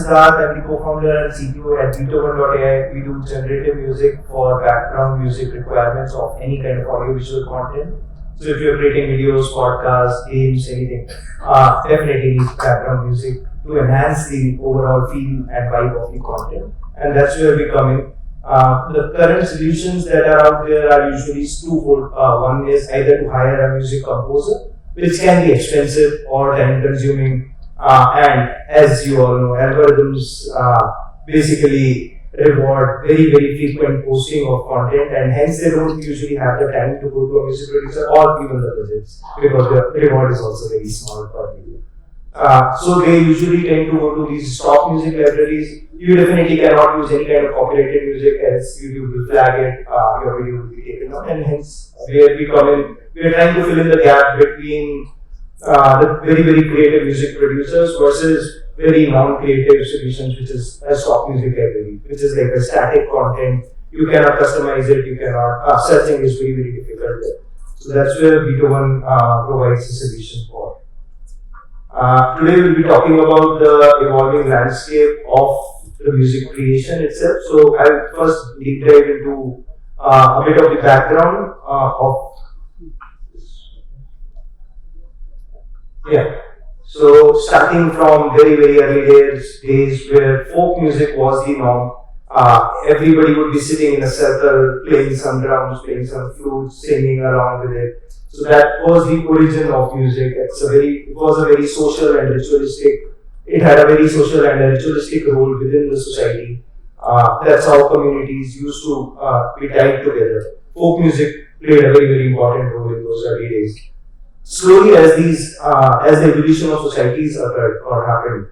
Siddharth. I'm the co-founder and CTO at Beethoven.ai. We do generative music for background music requirements of any kind of audiovisual content. So if you're creating videos, podcasts, games, anything, definitely need background music to enhance the overall feel and vibe of the content. And that's where we come in. The current solutions that are out there are usually twofold. One is either to hire a music composer, which can be expensive or time consuming. And as you all know, algorithms basically reward very, very frequent posting of content, and hence they don't usually have the time to go to a music producer or even the budgets, because the reward is also very small per video. So they usually tend to go to these stock music libraries. You definitely cannot use any kind of copyrighted music, else YouTube will flag it, your video will be taken out, and hence where we come in, we are trying to fill in the gap between the very, very creative music producers versus very non-creative solutions, which is a stock music library, which is like a static content. You cannot customize it, you cannot, searching is very, very difficult. So that's where Beethoven provides a solution for. Today we'll be talking about the evolving landscape of the music creation itself. So I'll first deep dive into a bit of the background So starting from very, very early days where folk music was the norm, everybody would be sitting in a circle, playing some drums, playing some flutes, singing along with it. So that was the origin of music. It was a very social and ritualistic. It had a very social and ritualistic role within the society. That's how communities used to be tied together. Folk music played a very, very important role in those early days. Slowly, as the evolution of societies occurred or happened,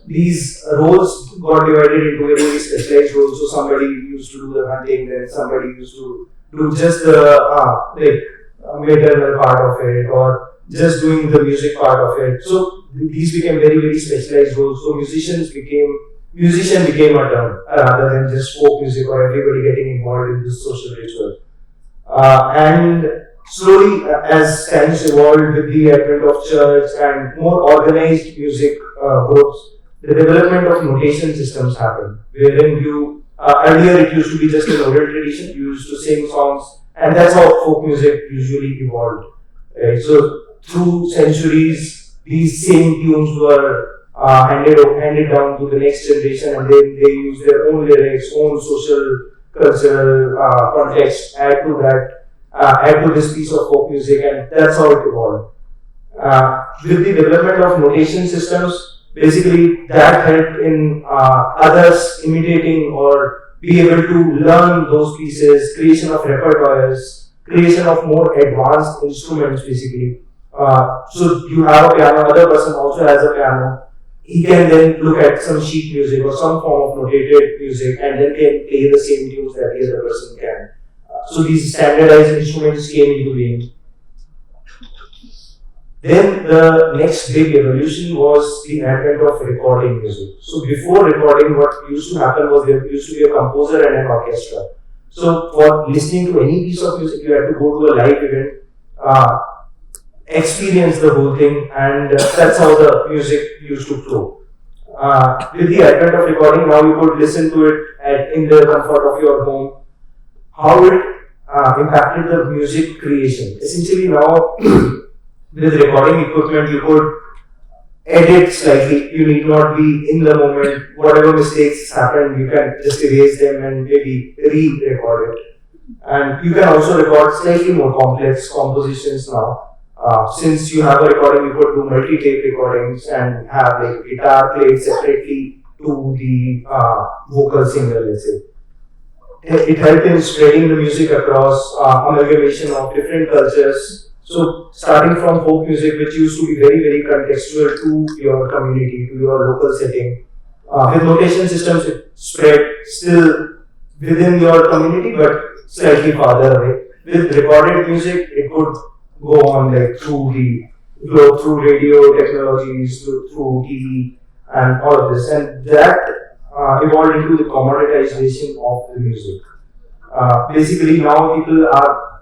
these roles got divided into very, very specialized roles. So somebody used to do the hunting, then somebody used to do just the maternal part of it, or just doing the music part of it. So these became very, very specialized roles. So musician became a term rather than just folk music or everybody getting involved in this social ritual. And slowly, as times evolved with the advent of church and more organized music groups, the development of notation systems happened, wherein earlier it used to be just an oral tradition, you used to sing songs, and that's how folk music usually evolved. Right? So through centuries, these same tunes were handed down to the next generation, and then they use their own lyrics, own social, cultural context, add to this piece of folk music, and that's how it evolved. With the development of notation systems, basically that helped in others imitating or be able to learn those pieces, creation of repertoires, creation of more advanced instruments basically. So you have a piano, other person also has a piano. He can then look at some sheet music or some form of notated music and then can play the same tunes that the other person can. So these standardized instruments came into being. Then the next big evolution was the advent of recording music. So before recording, what used to happen was there used to be a composer and an orchestra. So for listening to any piece of music, you had to go to a live event, experience the whole thing, and that's how the music used to flow. With the advent of recording, now you could listen to it in the comfort of your home. How it impacted the music creation. Essentially now, with recording equipment, you could edit slightly. You need not be in the moment. Whatever mistakes happen, you can just erase them and maybe re-record it. And you can also record slightly more complex compositions now. Since you have a recording, you could do multi-tape recordings and have like guitar played separately to the vocal singer, let's say. It helped in spreading the music across amalgamation of different cultures. So starting from folk music, which used to be very, very contextual to your community, to your local setting. With notation systems, it spread still within your community, but slightly farther away. With recorded music, it could go on like through the globe, through radio technologies, through TV, and all of this. And that evolved into the commoditization of the music. Basically, now people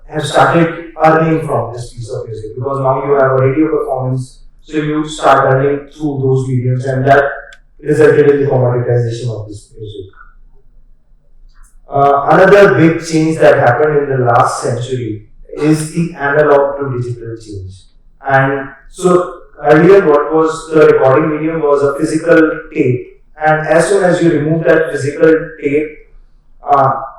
have started earning from this piece of music because now you have a radio performance, so you start earning through those mediums, and that resulted in the commoditization of this music. Another big change that happened in the last century is the analog to digital change. And so earlier, what was the recording medium was a physical tape, and as soon as you remove that physical tape,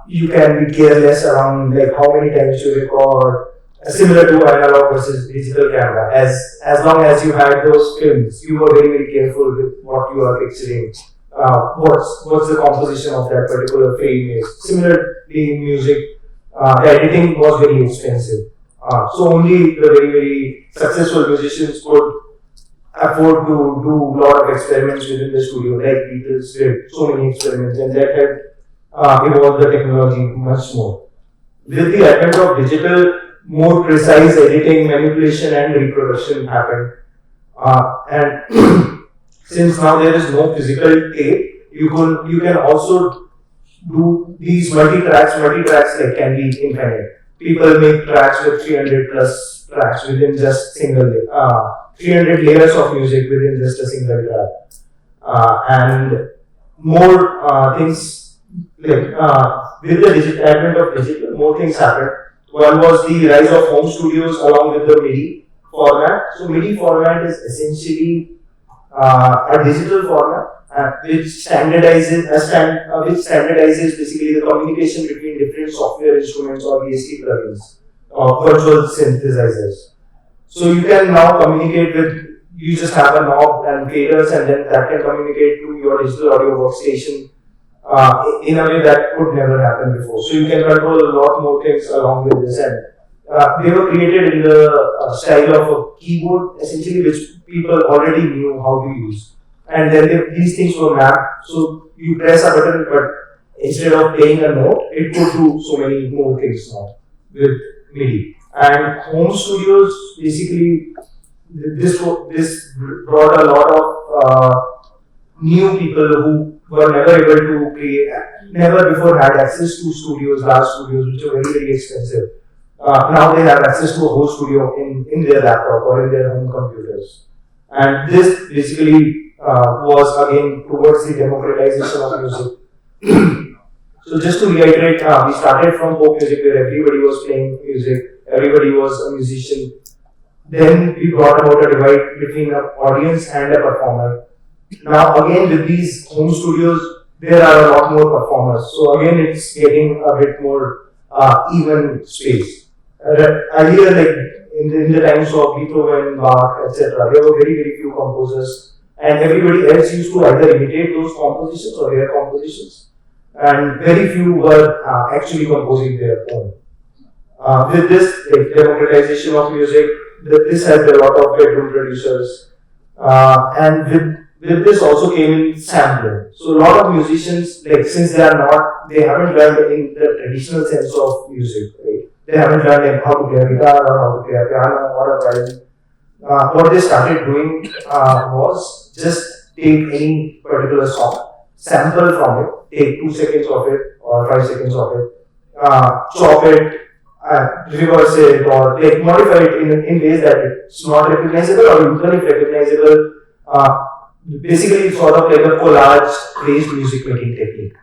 you can be careless around like how many times you record. Similar to analog versus digital camera, as long as you had those films, you were very careful with what you are picturing. What's the composition of that particular frame is. Similarly, in music, the editing was very expensive. So only the very successful musicians could afford to do a lot of experiments within the studio, like Beatles did so many experiments, and that had evolved the technology much more. With the advent of digital, more precise editing, manipulation, and reproduction happened. And since now there is no physical tape, you can also do these multi-tracks. Multi-tracks like can be infinite. People make tracks with 300 plus tracks within just 300 layers of music within just a single track. And more things like with the advent of digital, more things happened. One was the rise of home studios along with the MIDI format. So MIDI format is essentially a digital format which standardizes basically the communication between different software instruments or VST plugins or virtual synthesizers. So you can now communicate with, you just have a knob and faders, and then that can communicate to your digital audio workstation in a way that could never happen before. So you can control a lot more things along with this, and they were created in the style of a keyboard, essentially, which people already knew how to use. And then these things were mapped, so you press a button, but instead of playing a note, it could do so many more things now with MIDI. And home studios, basically, this brought a lot of new people who were never able to create, never before had access to studios, large studios, which are very expensive. Now they have access to a whole studio in their laptop or in their home computers. And this basically was again towards the democratization of music. So just to reiterate, we started from folk music where everybody was playing music, everybody was a musician. Then we brought about a divide between an audience and a performer. Now again with these home studios, there are a lot more performers. So again it's getting a bit more even space. Earlier, like in the times of Beethoven, Bach, etc., there were very few composers, and everybody else used to either imitate those compositions or their compositions, and very few were actually composing their own. With this democratization of music, this helped a lot of bedroom producers, and with this also came in sampling. So a lot of musicians, like since they haven't learned in the traditional sense of music, right? They haven't learned like how to play a guitar or how to play a piano or a violin. What they started doing was just take any particular song, sample from it, take 2 seconds of it or 5 seconds of it, chop it, reverse it, or like modify it in ways that it's not recognizable, or even if recognizable, basically sort of like a collage-based music making technique.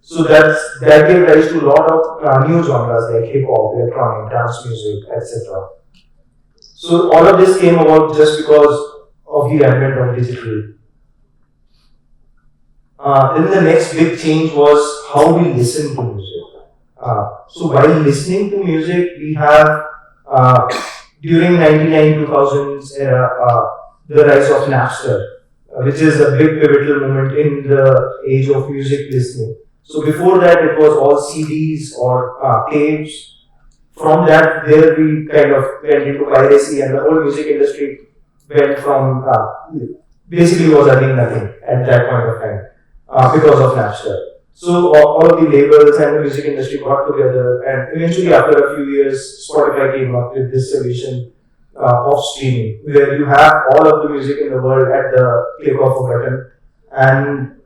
So that gave rise to a lot of new genres like hip hop, electronic, dance music, etc. So all of this came about just because of the advent of digital. Then the next big change was how we listen to music. So while listening to music, we have during 99-2000s era the rise of Napster, which is a big pivotal moment in the age of music listening. So before that, it was all CDs or tapes. From that, there we kind of went into piracy, and the whole music industry went from basically was earning nothing at that point of time because of Napster. So all of the labels and the music industry got together, and eventually after a few years, Spotify came up with this solution of streaming, where you have all of the music in the world at the click of a button. And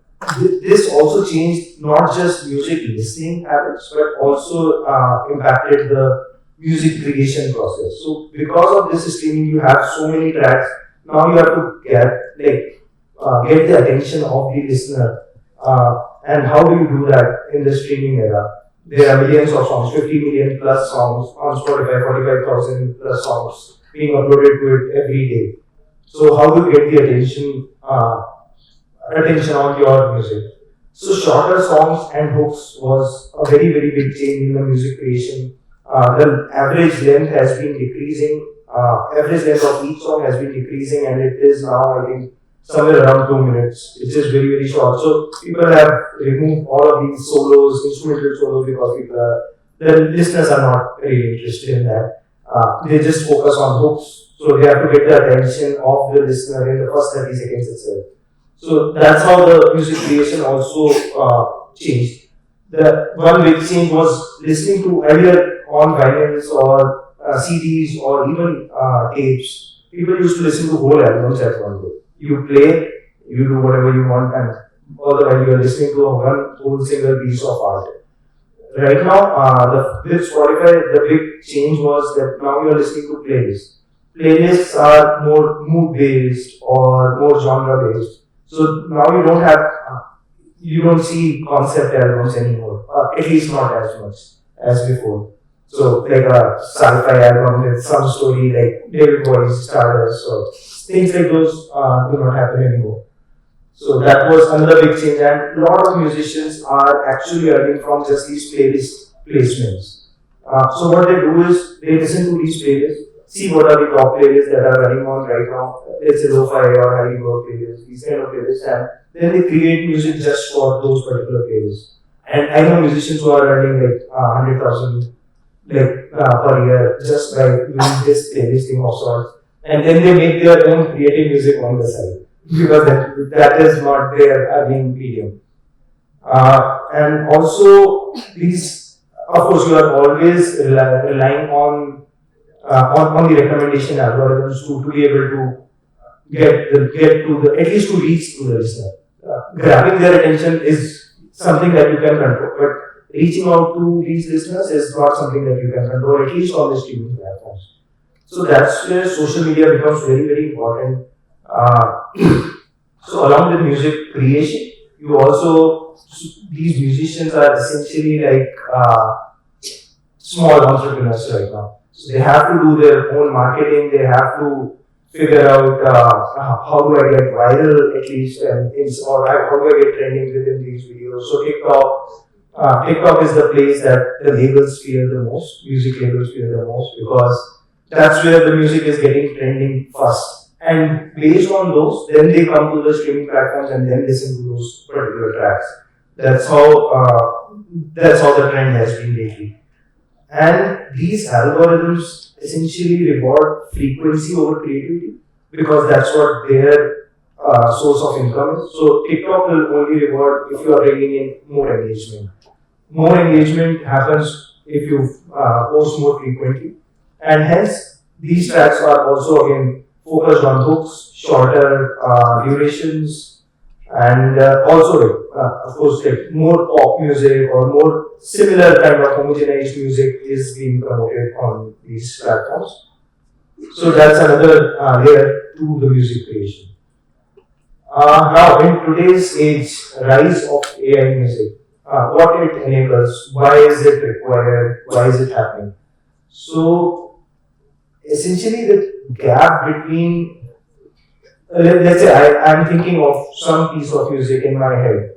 this also changed not just music listening habits, but also impacted the music creation process. So because of this streaming, you have so many tracks. Now you have to get get the attention of the listener. And how do you do that in the streaming era? There are millions of songs, 50 million plus songs on Spotify, 45,000 plus songs being uploaded to it every day. So how do you get the attention on your music? So shorter songs and hooks was a very very big change in the music creation. The average length has been decreasing. Average length of each song has been decreasing, and it is now I think somewhere around 2 minutes. It's just very very short. So people have removed all of these solos, instrumental solos, because the listeners are not really interested in that. They just focus on hooks, so they have to get the attention of the listener in the first 30 seconds itself. So that's how the music creation also changed. The one big change was listening to earlier on vinyls or CDs or even tapes. People used to listen to whole albums at one go. You play, you do whatever you want, and all the while you are listening to one whole single piece of art. Right now, with Spotify, the big change was that now you are listening to playlists. Playlists are more mood based or more genre based. So now you don't see concept albums anymore, at least not as much as before. So like a sci-fi album with some story like David Bowie's Stardust or things like those do not happen anymore. So that was another big change, and a lot of musicians are actually earning from just these playlist placements. So what they do is they listen to these playlists, see what are the top playlists that are running on right now. Let's say lo-fi or high reverb playlists, these kind of playlists, and then they create music just for those particular playlists. And I know musicians who are earning like 100,000 per year just by doing this playlisting of sorts, and then they make their own creative music on the side because that is not their earning medium. And also these, of course, you are always relying on the recommendation algorithms to be able to get to the at least to reach to the listener. Grabbing their attention is something that you can control, but reaching out to these listeners is not something that you can control, at least on the streaming platforms. So that's where social media becomes very very important. So along with music creation, you also these musicians are essentially like small entrepreneurs right now. So they have to do their own marketing. They have to figure out how do I get viral at least, or how do I get trending within these videos. So TikTok is the place that the labels fear the most, music labels fear the most, because that's where the music is getting trending first. And based on those, then they come to the streaming platforms and then listen to those particular tracks. That's how the trend has been lately. And these algorithms essentially reward frequency over creativity because that's what their source of income is. So TikTok will only reward if you are bringing in more engagement. More engagement happens if you post more frequently, and hence these tracks are also again focused on hooks, shorter durations, and also of course like more pop music or more similar kind of homogenized music is being promoted on these platforms. So that's another layer to the music creation. Now in today's age, rise of AI music, what it enables, why is it required, why is it happening? So essentially the gap between let's say I'm thinking of some piece of music in my head,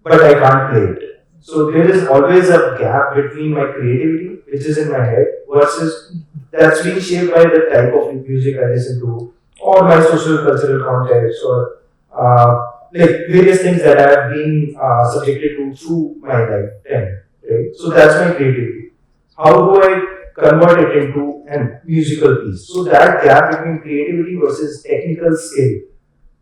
but I can't play it. So there is always a gap between my creativity, which is in my head, versus that's being shaped by the type of music I listen to, or my social cultural context, or like various things that I have been subjected to through my lifetime. Right? So that's my creativity. How do I convert it into a musical piece? So that gap between creativity versus technical skill.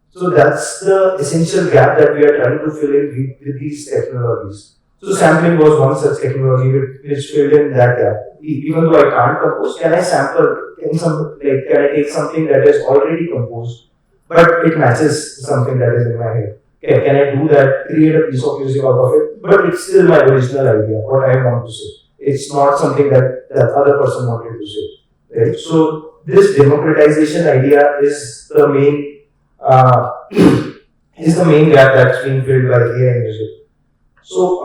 So that's the essential gap that we are trying to fill in with these technologies. So sampling was one such technology which filled in that gap. Even though I can't compose, can I sample? Can I take something that is already composed, but it matches something that is in my head? Okay, can I do that? Create a piece of music out of it, but it's still my original idea, what I want to say. It's not something that the other person wanted to say. Right? So this democratization idea is the main is the main gap that's being filled by AI music. So,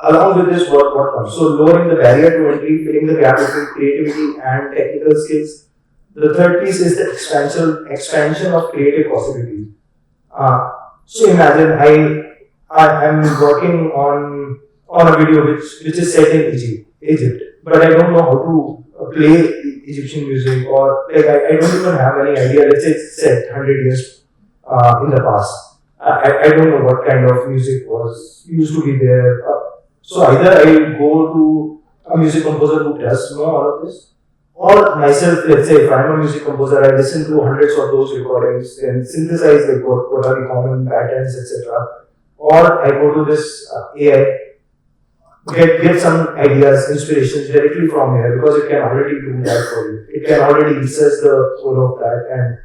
along with this, what comes? So, lowering the barrier to entry, filling the gap between creativity and technical skills. The third piece is the expansion of creative possibilities. Uh, so, imagine I am working on a video which is set in Egypt, but I don't know how to play Egyptian music, or like I don't even have any idea. Let's say it's set 100 years in the past. I don't know what kind of music was used to be there. So either I go to a music composer who does know all of this, or myself, let's say if I'm a music composer, I listen to hundreds of those recordings and synthesize like what are the common patterns, etc. Or I go to this AI, get some ideas, inspirations directly from here, because it can already do that for you. It can already research the whole of that and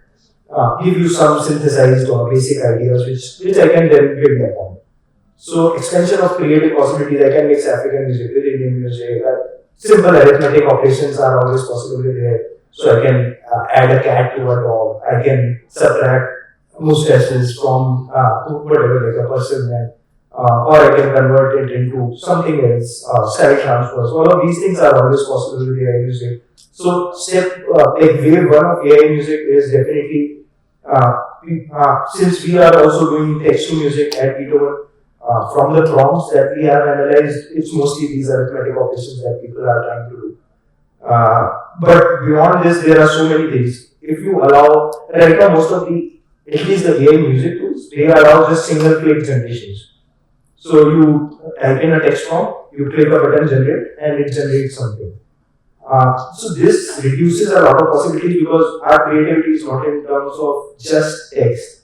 give you some synthesized or basic ideas which I can then build upon. So expansion of creative possibilities, I can mix African music with Indian music. Simple arithmetic operations are always possible there. So I can add a cat to a dog. I can subtract mustaches from whatever, like a person, and or I can convert it into something else, style transfers. All of these things are always possible with AI music. So like wave one of AI music is definitely, since we are also doing text to music at Beethoven, from the prompts that we have analyzed, it's mostly these arithmetic operations that people are trying to do. But beyond this, there are so many things. If you allow, right now, most of at least the AI music tools, they allow just single click generations. So you type in a text prompt, you click a button, generate, and it generates something. So this reduces a lot of possibilities, because our creativity is not in terms of just text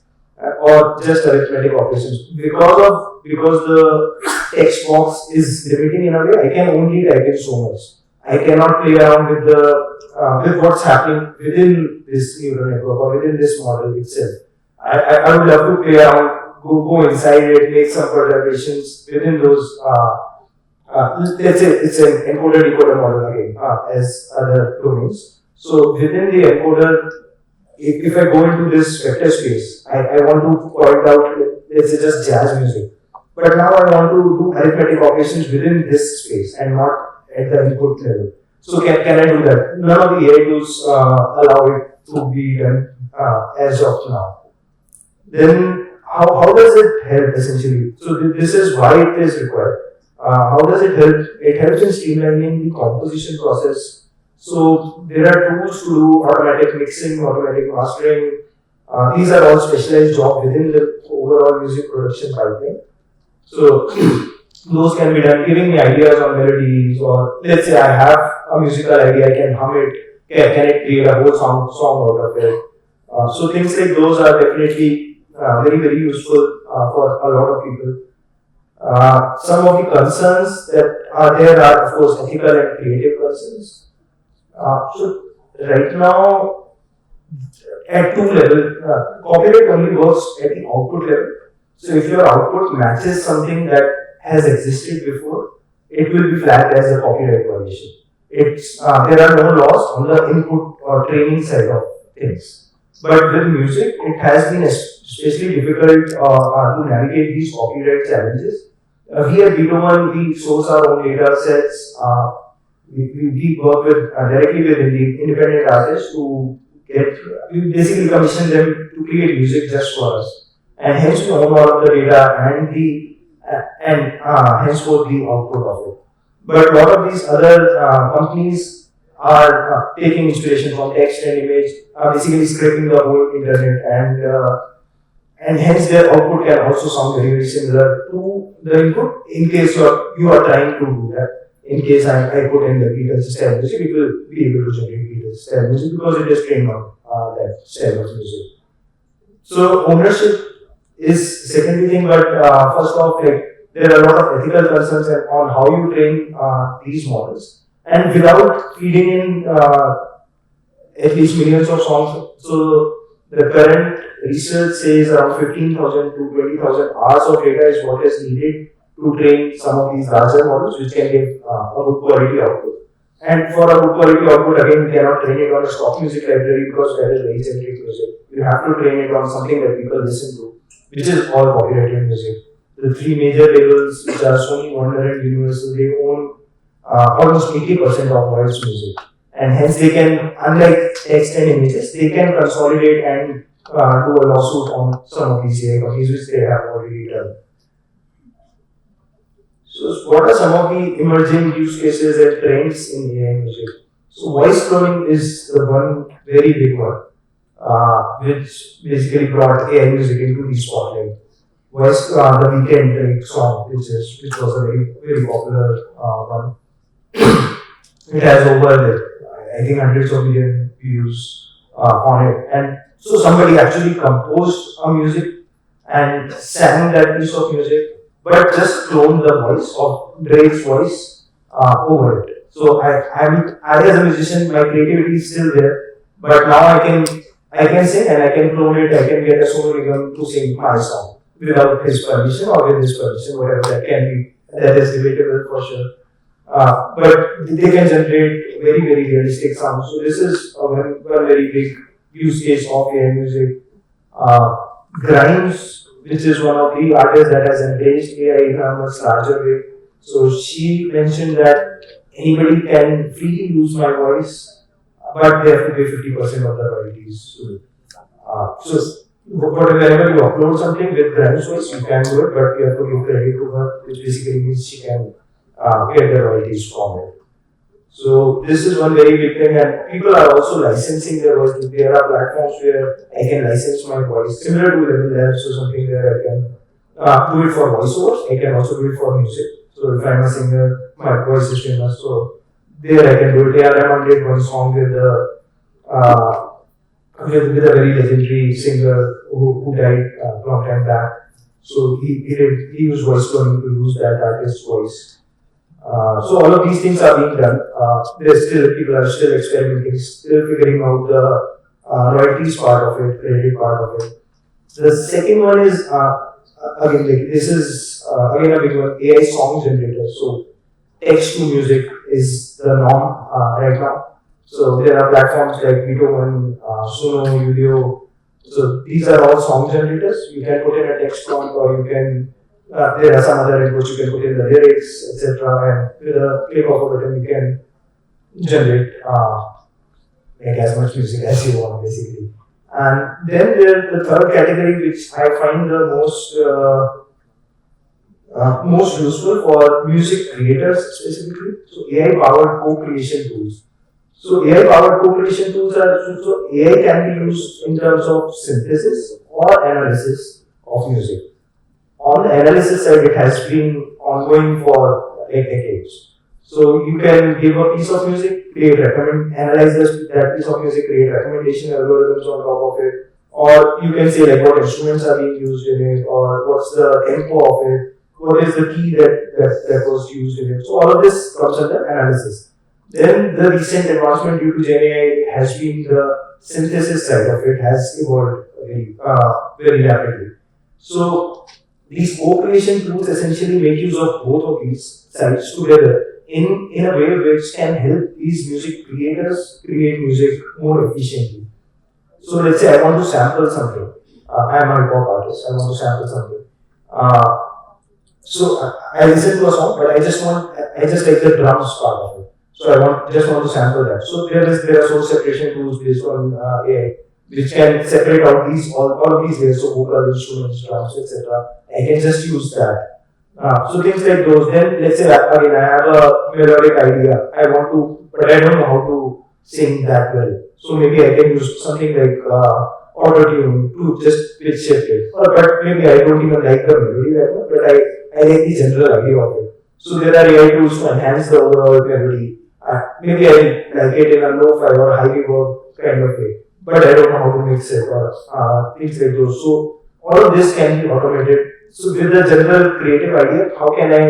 or just arithmetic operations. Because the text box is limiting in a way, I can only type in so much. I cannot play around with what's happening within this neural network or within this model itself. I would love to play around, go inside it, make some perturbations within those. Let's say it's an encoder decoder model again, as other domains. So within the encoder, if I go into this vector space, I want to point out, let's say, just jazz music. But now I want to do arithmetic operations within this space and not at the input level. So can I do that? None of the AI tools allow it to be done as of now. Then how does it help essentially? So this is why it is required. How does it help? It helps in streamlining the composition process. So there are tools to do automatic mixing, automatic mastering. These are all specialized jobs within the overall music production pipeline. So those can be done, giving me ideas on melodies, or let's say I have a musical idea, I can hum it. Can it create a whole song out of it? So things like those are definitely very useful for a lot of people. Some of the concerns that are there are, of course, ethical and creative concerns. So right now, at two levels, copyright only works at the output level. So if your output matches something that has existed before, it will be flagged as a copyright violation. There are no laws on the input or training side of things. But with music, it has been especially difficult to navigate these copyright challenges. We at Beethoven, we source our own data sets. We work directly with independent artists we basically commission them to create music just for us. And hence we own all of the data and henceforth the output of it. But a lot of these other companies are taking inspiration from text and image, basically scraping the whole internet, and hence their output can also sound very similar to the input. In case you are trying to do that, in case I put in the Beatles style music, it will be able to generate Beatles style music because it is trained on that style of music. So ownership is secondary thing, but first off, like there are a lot of ethical concerns on how you train these models, and without feeding in at least millions of songs. So the current research says around 15,000 to 20,000 hours of data is what is needed to train some of these larger models, which can give a good quality output. And for a good quality output, again, you cannot train it on a stock music library because that is very generic music. You have to train it on something that people listen to. which is all copyrighted music. The three major labels, which are Sony, Warner, and Universal, they own almost 80% of world's music. And hence they can, unlike text and images, they can consolidate and do a lawsuit on some of these AI companies, which they have already done. So what are some of the emerging use cases and trends in AI music? So voice cloning is the one very big one, which basically brought AI music into the spotlight. Voice, the Weekend like song, which was a very popular one. It has over I think hundreds of million views on it, and so somebody actually composed a music and sang that piece of music, but just cloned the voice of Drake's voice over it. So I as a musician, my creativity is still there, but now I can sing and I can clone it. I can get a solo rhythm to sing my song without his permission or with his permission, whatever that can be. That is debatable for sure. But they can generate very realistic sounds. So this is one very big use case of AI music. Grimes, which is one of the artists that has embraced AI in a much larger way. So she mentioned that anybody can freely use my voice, but they have to pay 50% of the royalties to it. So whenever you upload something with Grimes voice, you can do it, but you have to give credit to her, which basically means she can get the royalties from it. So this is one very big thing, and people are also licensing their voice. There are platforms where I can license my voice, similar to Level Labs or something where I can do it for voiceovers. I can also do it for music. So if I'm a singer, my voice is famous, so there I can do it. Rahman did one song with with a very legendary singer who died a long time back. So he used voice cloning to use that artist's voice. So all of these things are being done. People are still experimenting, still figuring out the royalties part of it, credit part of it. The second one is again this is again a big one, AI song generator. So text to music is the norm right now. So there are platforms like Beethoven, Suno, Udio. So these are all song generators. You can put in a text prompt, or you can there are some other inputs. You can put in the lyrics, etc. And with a click of a button, you can generate like as much music as you want, basically. And then the third category, which I find the most useful for music creators specifically. So AI-powered co-creation tools. So AI-powered co-creation tools are so AI can be used in terms of synthesis or analysis of music. On the analysis side, it has been ongoing for decades. So you can give a piece of music, analyze that piece of music, create recommendation algorithms on top of it, or you can say like what instruments are being used in it, or what's the tempo of it, what is the key that was used in it. So all of this comes under analysis. Then the recent advancement due to Gen AI has been the synthesis side of it has evolved very rapidly. So these co-creation tools essentially make use of both of these sides together in a way which can help these music creators create music more efficiently. So let's say I want to sample something. I am a hip hop artist. I want to sample something. So I listen to a song, but I just like the drums part of it. So I just want to sample that. So there are source separation tools based on AI, which can separate out all of these layers, so vocal, instruments, drums, etc. I can just use that. So things like those. Then let's say again I have a melodic idea. But I don't know how to sing that well. So maybe I can use something like auto tune to just pitch shift it. But maybe I don't even like the melody that much, but I like the general idea of it. So there are AI tools to enhance the overall melody. Maybe I like it in a low-fi or high reverb kind of way, but I don't know how to mix it or things like those. So all of this can be automated. So with the general creative idea, how can I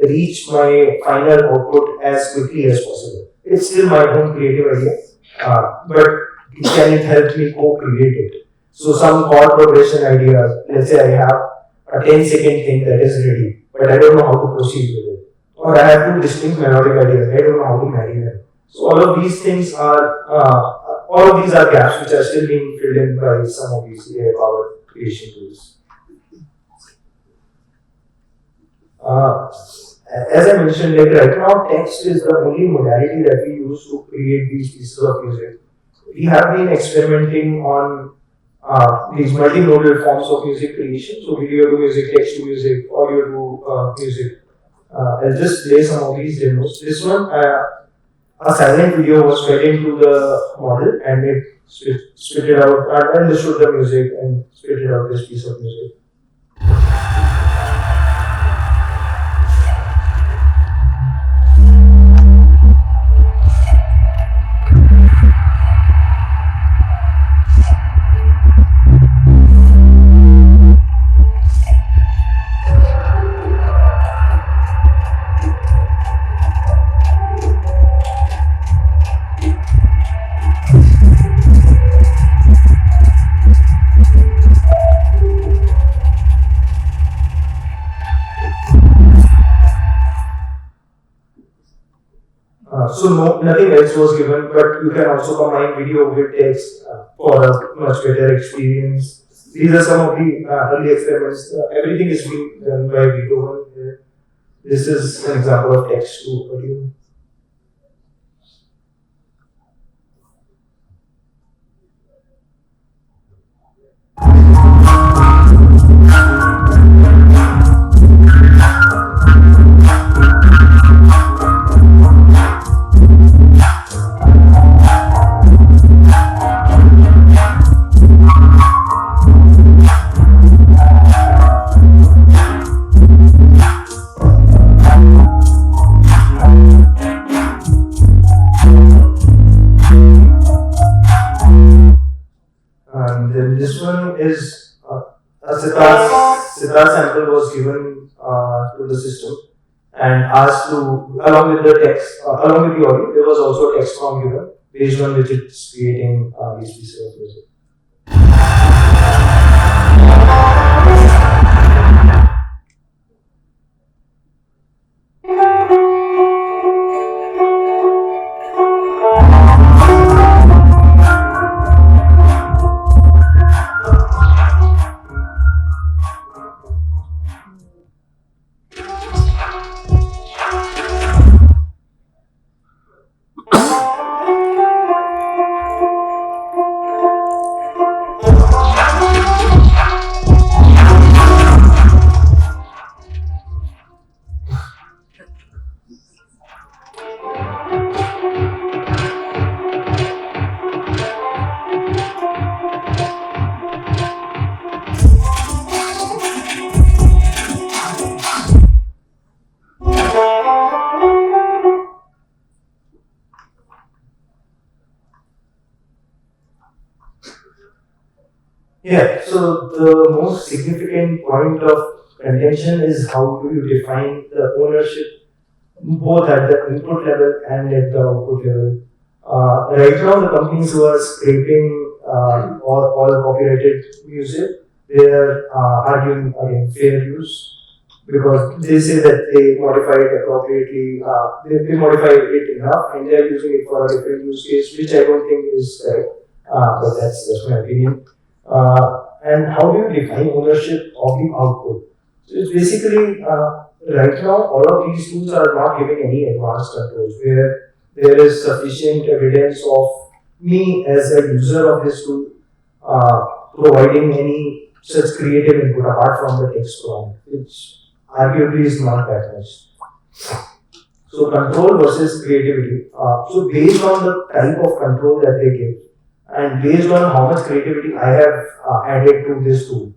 reach my final output as quickly as possible? It's still my own creative idea, but can it help me co-create it? So some chord progression ideas, let's say I have a 10-second thing that is ready, but I don't know how to proceed with it. Or I have two distinct melodic ideas, I don't know how to marry them. So all of these gaps which are still being filled in by some of these AI-powered creation tools. Uh, as I mentioned, like right now, text is the only modality that we use to create these pieces of music. We have been experimenting on these multimodal forms of music creation. So video to music, text to music, audio to music. I'll just play some of these demos. This one, a silent video was fed into the model and it spit it out and understood the music and spit it out this piece of music. So no, nothing else was given, but you can also combine video with text for a much better experience. These are some of the early experiments. Everything is being done by video. This is an example of text to audio. And then this one is a Siddharth sample was given to the system and asked to, along with the text, along with the audio, there was also a text prompt given based on which it's creating these pieces of music. Yeah, so the most significant point of contention is how do you define the ownership both at the input level and at the output level. Right now, the companies who are scraping all copyrighted music, they are arguing against fair use because they say that they modify it appropriately, they modify it enough and they are using it for a different use case, which I don't think is correct, but that's just my opinion. And how do you define ownership of the output? So it's basically right now all of these tools are not giving any advanced controls where there is sufficient evidence of me as a user of this tool providing any such creative input apart from the text prompt, which arguably is not that much. So control versus creativity. So based on the type of control that they give, and based on how much creativity I have added to this tool,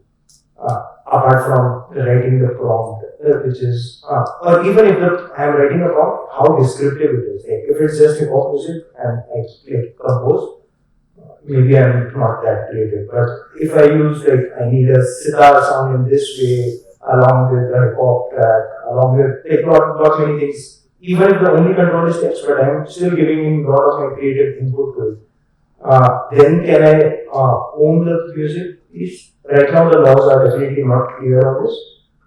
apart from writing the prompt, which is, or even if I am writing a prompt, how descriptive it is. Like if it's just hip hop music and I like compose, maybe I'm not that creative. But if I use like I need a sitar sound in this way, along with a hip hop track, along with like lot many things. Even if the only control is text, but I'm still giving in a lot of my creative input to it. Then can I own the music piece? Right now the laws are definitely not clear on this.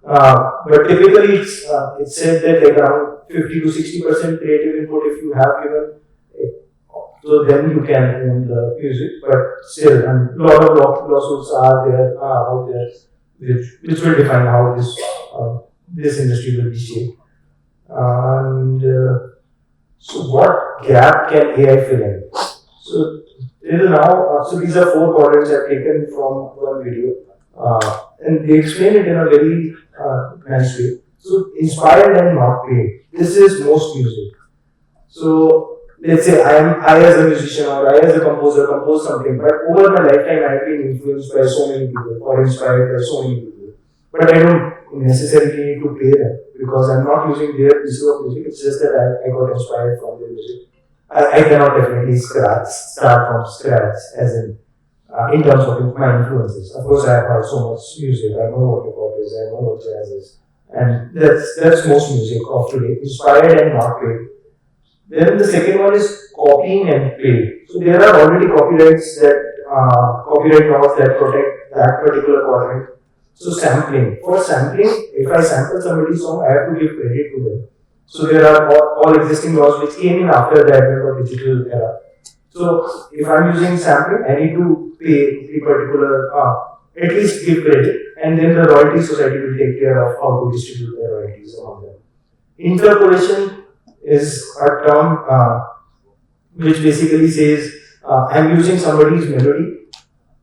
But typically it's said that like around 50 to 60% creative input if you have given, so then you can own the music. But still, a lot of lawsuits are there out there which will define how this this industry will be shaped. And so, what gap can AI fill in? So, till now, so these are four quadrants I've taken from one video, and they explain it in a very nice way. So, inspired and not paid. This is most music. So let's say I as a musician or I as a composer compose something, but over my lifetime I have been influenced by so many people or inspired by so many people. But I don't necessarily need to pay them because I'm not using their pieces of music. It's just that I got inspired from their music. I cannot definitely start from scratch as in terms of my influences. Of course, I have heard so much music. I know what hip hop is. I know what jazz is, and that's most music of today. Inspired and not paid. Then the second one is copying and paid. So there are already copyright laws that protect that particular quadrant. So sampling. For sampling, if I sample somebody's song, I have to give credit to them. So there are all existing laws which came in after the advent of digital era. So if I'm using sampling, I need to pay the particular, at least give credit, and then the royalty society will take care of how to distribute the royalties among them. Interpolation is a term which basically says I'm using somebody's melody,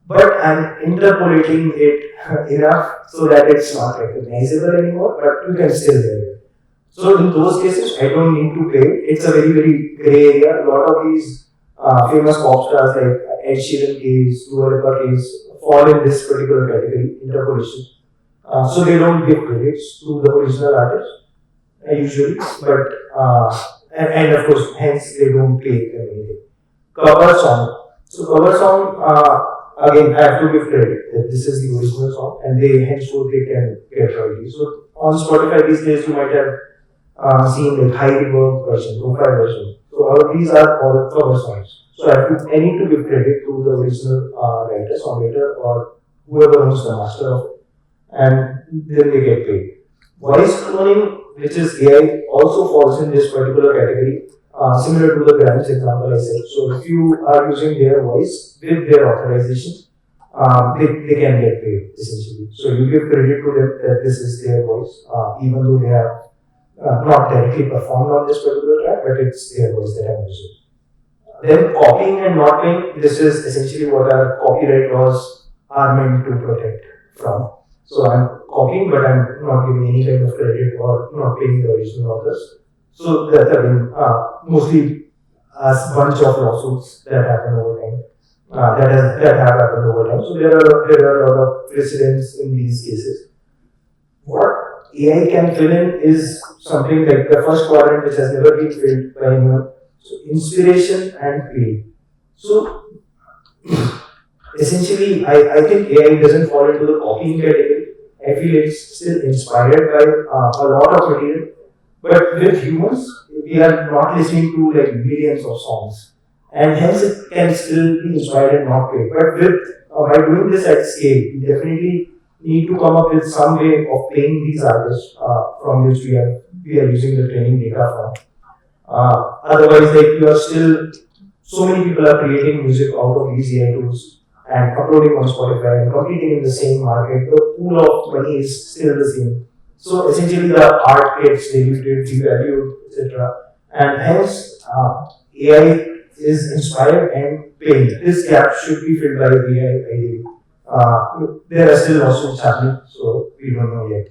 but I'm interpolating it enough so that it's not recognizable anymore, but you can still hear it. So in those cases, I don't need to pay. It's a very, very gray area. A lot of these famous pop stars like Ed Sheeran case, Dua Lipa case fall in this particular category, interpolation. So they don't give credits to the original artist usually, but and of course, hence they don't pay them anything. Cover song. So cover song, again, I have to give credit that this is the original song, and they henceforth they can get royalties. So on Spotify these days, you might have seen like high reverb version, lo-fi version. So all of these are all cover songs. So I need to give credit to the original writer, songwriter, or whoever owns the master of it, and then they get paid. Voice cloning, which is AI, also falls in this particular category, similar to the Grimes example I said. So if you are using their voice with their authorization, they can get paid essentially. So you give credit to them that this is their voice, even though they have not directly performed on this particular track, but it's their voice that I'm using. Then copying and not paying, this is essentially what our copyright laws are meant to protect from. So I'm copying, but I'm not giving any kind of credit or not paying the original authors. So that's again mostly a bunch of lawsuits that happen over time. That have happened over time. So there are a lot of precedents in these cases. What AI can fill in is something like the first quadrant, which has never been filled by anyone. So inspiration and paid. So essentially, I think AI doesn't fall into the copying category. I feel it's still inspired by a lot of material. But with humans, we are not listening to like millions of songs, and hence it can still be inspired and not paid. But by doing this at scale, we definitely need to come up with some way of paying these artists from which we are using the training data from. Otherwise, like you are still, so many people are creating music out of these AI tools and uploading on Spotify and competing in the same market. The pool of money is still the same. So essentially, the art gets diluted, devalued, etc. And hence, AI is inspired and paid. This gap should be filled by AI ideally. There are still lawsuits happening, so we don't know yet.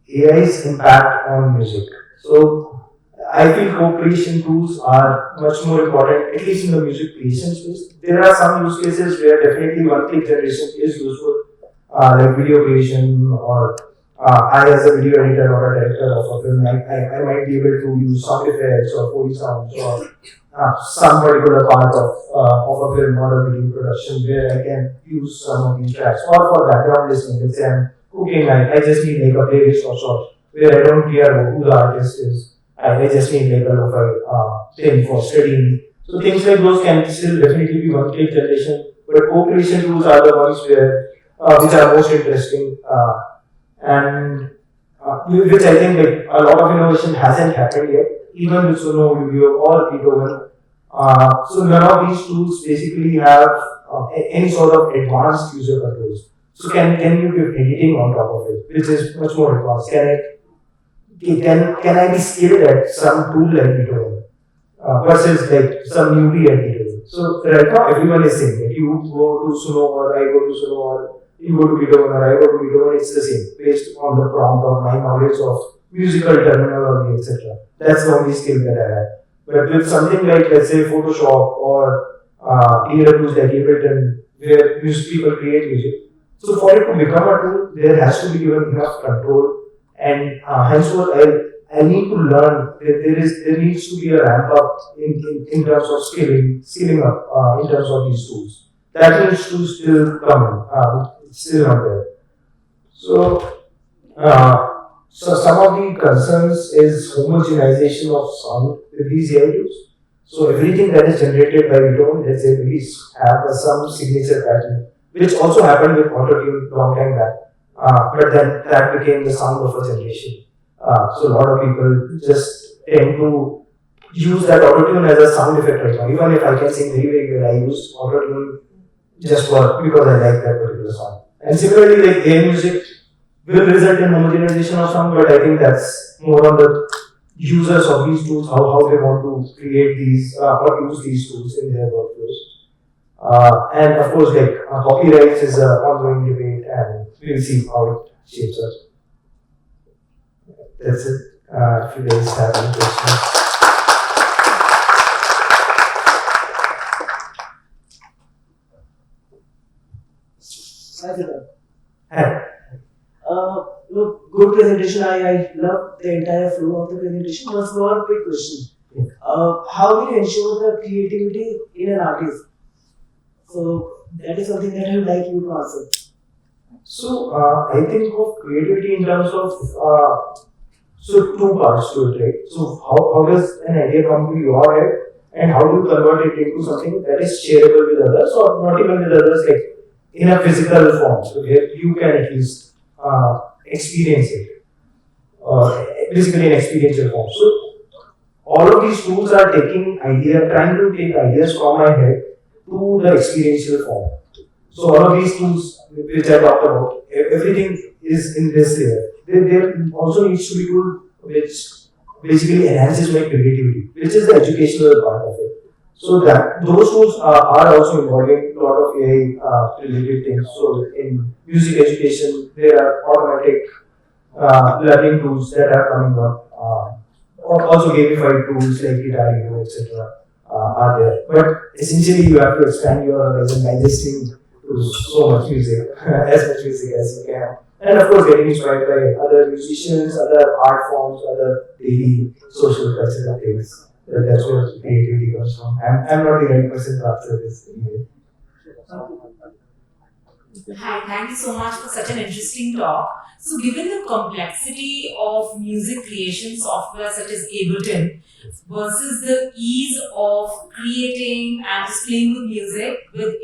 AI's impact on music. So I feel co-creation tools are much more important, at least in the music creation space. There are some use cases where definitely one-click generation is useful, like video creation, or I as a video editor or a director of a film, I might be able to use sound effects or Foley sounds or some particular part of a film or a video production where I can use some of these tracks. Or for background listening, let's say I'm cooking, I just need like a playlist of sorts where I don't care who the artist is. I just need like a lo-fi thing for studying. So things like those can still definitely be one-click generation, but co-creation tools are the ones where which are most interesting and which I think like a lot of innovation hasn't happened yet, even with Suno, Uvio or Beethoven. So none of these tools basically have any sort of advanced user controls. So can you give editing on top of it, which is much more advanced? Can I be skilled at some tool like Beethoven versus like some newbie at Beethoven? So right now everyone is saying that you go to Suno or I go to Suno or you go to Beethoven or I go to Beethoven, it's the same based on the prompt of my knowledge of musical terminology, etc. That's the only skill that I have. But with something like, let's say, Photoshop or DAWs like Ableton, where music people create music, so for it to become a tool, there has to be given enough control, and henceforth, I need to learn. There needs to be a ramp up in terms of skilling up in terms of these tools. That needs to still come in. It's still not there. So. So some of the concerns is homogenization of sound with these AI tools. So everything that is generated by Beethoven, let's say, please have some signature pattern, which also happened with autotune long time back. But then that became the sound of a generation. So a lot of people just tend to use that autotune as a sound effect right now. Even if I can sing very well, I use autotune just because I like that particular song. And similarly, like AI music will result in homogenization of sound, but I think that's more on the users of these tools, how they want to create these or use these tools in their workflows. And of course, like copyrights is an ongoing debate, and we'll see how it shapes up. That's it. If you guys have any questions. Hi. Look, good presentation. I love the entire flow of the presentation. Just one quick question. How will you ensure the creativity in an artist? So that is something that I would like you to answer. So I think of creativity in terms of so two parts to it, right? So how does an idea come to your head, and how do you convert it into something that is shareable with others, or not even with others, like in a physical form, so where you can at least experience it, basically in experiential form. So all of these tools are trying to take ideas from my head to the experiential form. So all of these tools which I talked about, everything is in this layer. There also needs to be tool which basically enhances my creativity, which is the educational part of it. So that those tools are also involving a lot of AI related things. So in music education, there are automatic learning tools that are coming up. Also gamified tools like Guitar Hero, etc. Are there. But essentially, you have to expand your horizon by listening to so much music, as much music as you can. And of course, getting inspired by other musicians, other art forms, other daily social cultural things. That's where creativity comes from. I'm not the right person to answer this anyway. Hi, thank you so much for such an interesting talk. So, given the complexity of music creation software such as Ableton versus the ease of creating and just playing with music with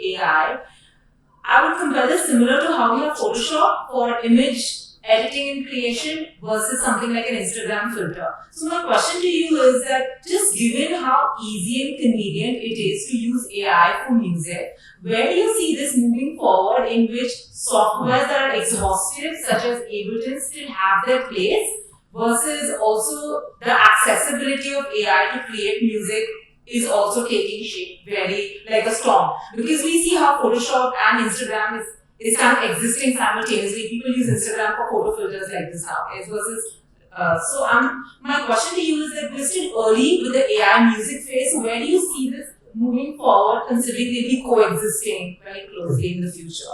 I would compare this similar to how you have Photoshop for image editing and creation versus something like an Instagram filter. So my question to you is that just given how easy and convenient it is to use AI for music, where do you see this moving forward in which softwares that are exhaustive such as Ableton still have their place versus also the accessibility of AI to create music is also taking shape very like a storm, because we see how Photoshop and Instagram is kind of existing simultaneously. People use Instagram for photo filters like this nowadays versus my question to you is that we're still early with the AI music phase. So where do you see this moving forward, considering they'll be coexisting very closely in the future?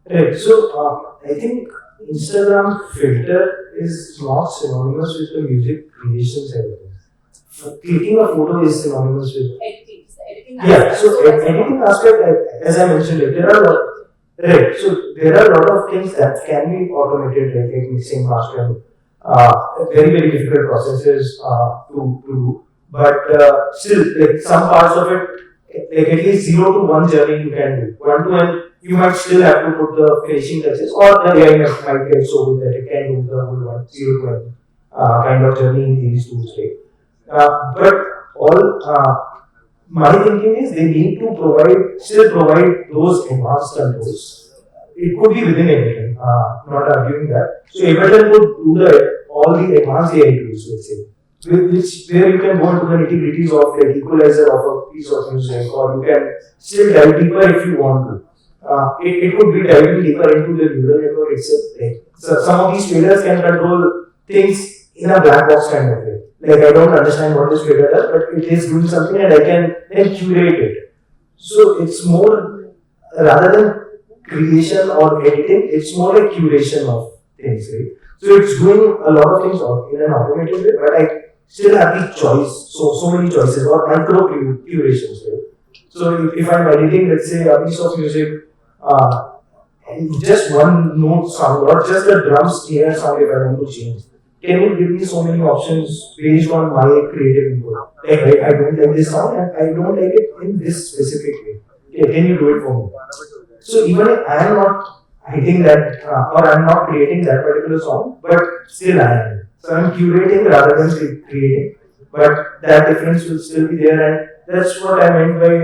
Right. So I think Instagram filter is not synonymous with the music creation side of things. Clicking a photo is synonymous with Editing. yeah. So editing aspect, as I mentioned, like, there are right. So there are a lot of things that can be automated, right? Like mixing, mastering, very difficult processes to do. But still, like some parts of it, like at least 0 to 1 journey you can do. 1 to 1, you might still have to put the finishing touches, or the AI might get so good that it can do the whole 0 to 1 kind of journey in these tools, right? But my thinking is they need to still provide those advanced controls it could be within Ableton, not arguing that. So Ableton would do all the advanced AI tools, let's say, where you can go into the nitty-gritties of like equalizer of a piece of music, or you can still dive deeper if you want to. It could be diving deeper into the neural network itself. Like, so some of these traders can control things in a black box kind of way. Like I don't understand what this trader does, but it is doing something and I can then curate it. So it's more, rather than creation or editing, it's more like curation of things, right? So it's doing a lot of things in an automated way, but I still have the choice, so many choices, or micro curations, right? So if I'm editing, let's say, a piece of music, just one note sound, or just a drum snare sound if I want to change, can you give me so many options based on my creative input? Like, I don't like this sound and I don't like it in this specific way. Okay, can you do it for me? So even if I am not hitting that or I am not creating that particular song, but still I am. So I am curating rather than creating, but that difference will still be there, and that's what I meant by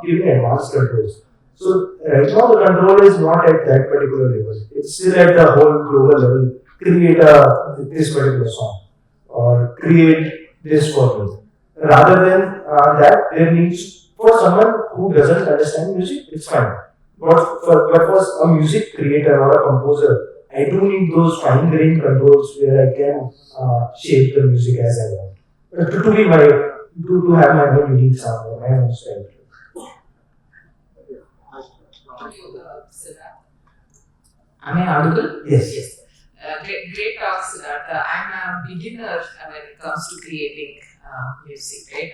giving advanced controls. So right now the control is not at that particular level. It's still at the whole global level. Create this particular song or create this for me. Rather than that, there needs, for someone who doesn't understand music, it's fine. But for a music creator or a composer, I do need those fine-grained controls where I can shape the music as I want. To have my own unique sound or my own style. Siddharth. Am I audible? Yes. Great talk, Siddharth. I'm a beginner when it comes to creating music, right?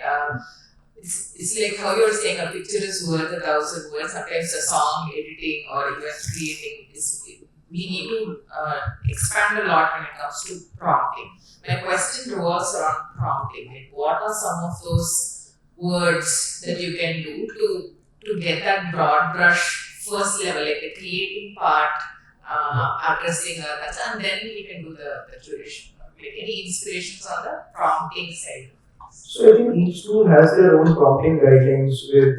It's like how you're saying a picture is worth 1,000 words. Sometimes a song editing or even creating we need to expand a lot when it comes to prompting. My question revolves around prompting. Like, what are some of those words that you can do to get that broad brush first level, like the creating part, addressing that, and then we can do the curation. Like any inspirations on the prompting side? So I think each tool has their own prompting guidelines with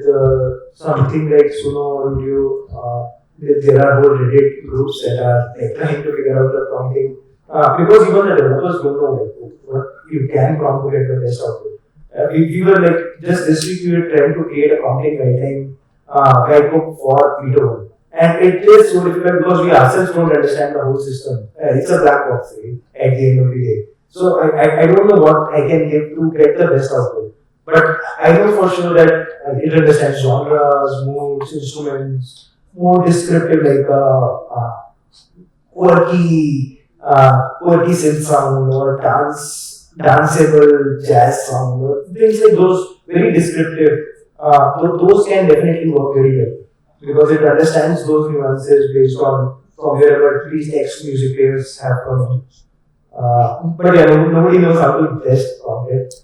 something like Suno Audio. There are whole Reddit groups that are like, trying to figure out the prompting. Because even the developers don't know like, what you can prompt to get the best output. We were like, just this week we were trying to create a prompting guidebook for Beethoven. And it is so difficult because we ourselves don't understand the whole system. It's a black box, right, at the end of the day. So I don't know what I can give to get the best output. But I know for sure that it understands genres, moods, instruments, more descriptive like quirky synth sound or danceable jazz sound or things like those, very descriptive. Those can definitely work very well because it understands those nuances based on from wherever these X music players have come. But yeah, nobody knows how to best prompt it.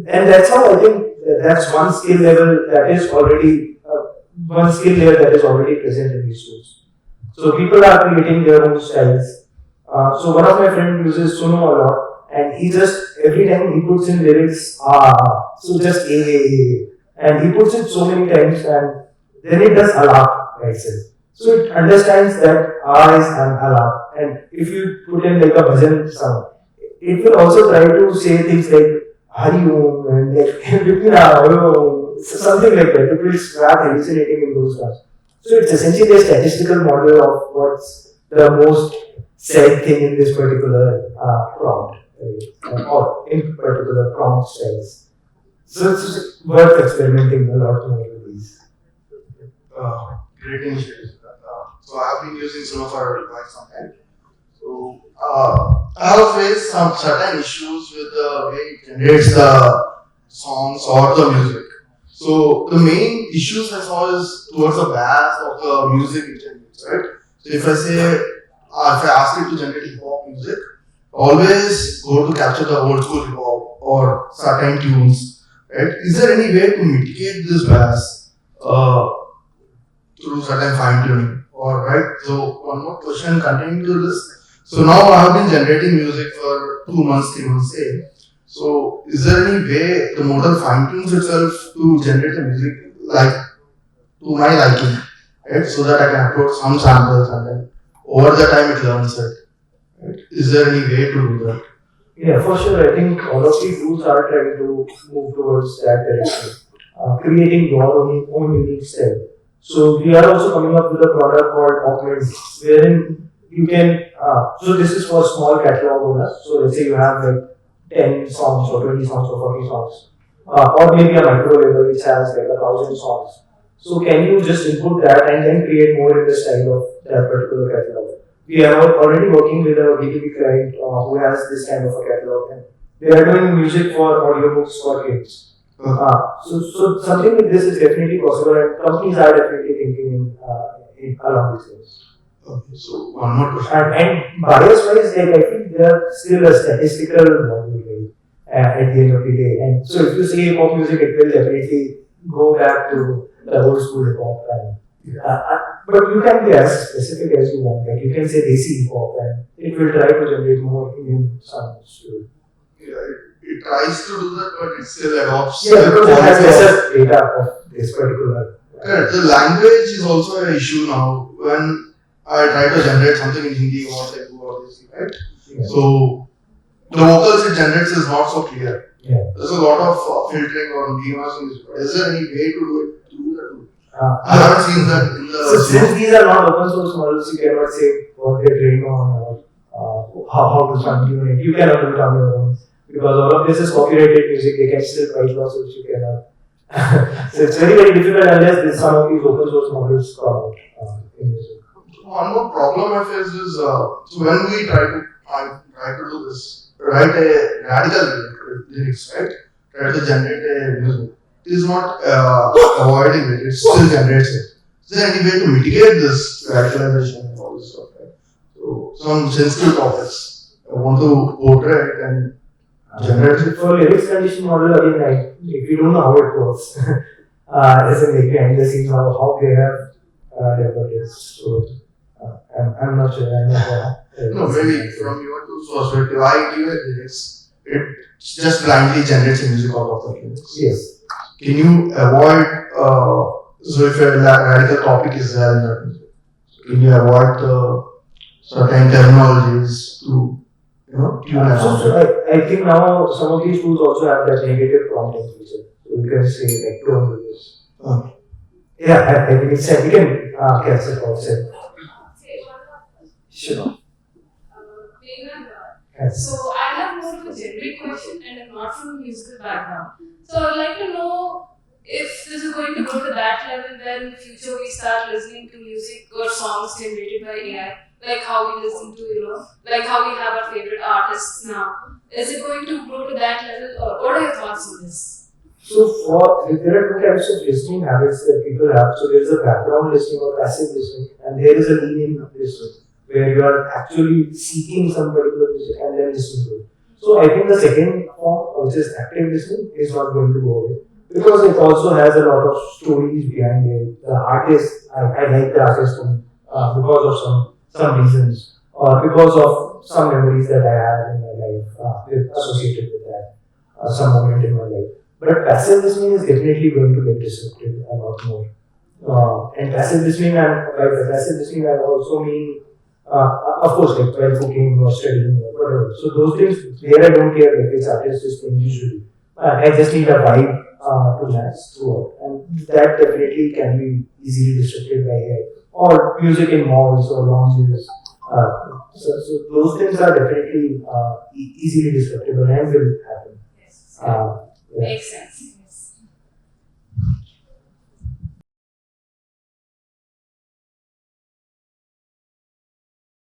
And that's how I think that's one skill level that is already one skill layer that is already present in these tools. So people are creating their own styles. So one of my friends uses Suno a lot, and he just every time he puts in lyrics, so just a, and he puts it so many times, and then it does alap by itself. So it understands that is an alap, and if you put in like a bhajan sound, it will also try to say things like Hari Om and like something like that. It will start hallucinating in those terms. So it's essentially a statistical model of what's the most said thing in this particular prompt, or in particular prompt styles. So it's worth experimenting a lot more with these. Great initiative. So I have been using Suno for quite some time. So I have faced some certain issues with the way it generates the songs or the music. So the main issues I saw is towards the bass of the music it generates, right? So if I say, if I ask it to generate hip hop music, always go to capture the old school hip hop or certain tunes, right? Is there any way to mitigate this bass through certain fine tuning? Or right? So one more question continuing to this. So now I have been generating music for 2 months, 3 months, say. So is there any way the model fine tunes itself to generate the music like to my liking? right? So that I can upload some samples and then over the time it learns it. Right? Is there any way to do that? Yeah, for sure. I think all of these tools are trying to move towards that direction, creating your own unique style. So we are also coming up with a product called Augment, wherein you can. So this is for small catalog owners. So let's say you have like 10 songs or 20 songs or 40 songs, or maybe a micro label which has like 1,000 songs. So can you just input that and then create more in the style of that particular catalog? We are already working with a B2B client who has this kind of a catalog, and they are doing music for audiobooks for kids. So something like this is definitely possible, and companies are definitely thinking in along these lines. Okay, so one more question. And bias wise, like I think they are still a statistical model, right? At the end of the day. And so if you say hip hop music, it will definitely go back to the old school hip hop. But you can be as specific as you want. Like you can say Desi hip hop, and it will try to generate more Indian sounds too. Yeah, it tries to do that, but it still adopts. Yeah, because it has lesser data of this particular. Correct. The language is also an issue now. When I try to generate something in Hindi or Telugu or this, right? Yeah. So the vocals it generates is not so clear. Yeah. There's a lot of filtering or demassing. Is there any way to do it through that? I haven't seen that in the. So since these are not open source models, you cannot say what they're trained on or how to fine tune it. You cannot do it on your own because all of this is copyrighted music. They can still write lawsuits. You cannot. So it's very difficult unless some of these open source models come out in music. One more problem I face is so when we try to do this, write a radical lyrics, right? Try to generate a music. It is not avoiding it, it still generates it. Is there any way to mitigate this radicalization and all this stuff, right? So some sensitive topics I want to portray it and generate it. For lyrics condition model again, like if you don't know how it works, as in like behind the scenes how they have developed it. So I'm not sure. I'm not No, maybe from your two perspective, I give it lyrics. It just blindly generates a music out of the lyrics. Yes. Can you avoid, so if a radical topic is there in that music, can you avoid the certain terminologies to, tune around it? I think now some of these tools also have that negative prompting feature. So you can say like don't do this. Yeah, I think it's we can cancel concept. Sure. Yes. So I have more of a generic question and I'm not from a musical background. So I'd like to know if this is going to go to that level where in the future we start listening to music or songs generated by AI, like how we listen to, like how we have our favorite artists now. Is it going to grow to that level or what are your thoughts on this? So there are two types of listening habits that people have. So there is a background listening or passive listening, and there is a lean-in listening, where you are actually seeking some particular music and then listening to it. So I think the second form, which is active listening, is not going to go away because it also has a lot of stories behind it. The artist, I like the artist because of some reasons or because of some memories that I have in my life associated with that, some moment in my life. But passive listening is definitely going to get disrupted a lot more. And passive listening, and by passive listening, I also mean of course, like while cooking or studying or whatever. So those things, there I don't care like which artist is playing usually. I just need a vibe to match throughout. And that definitely can be easily disrupted by AI. Or music in malls or lounges. So those things are definitely easily disruptible and will happen. Yes. Yeah. Makes sense.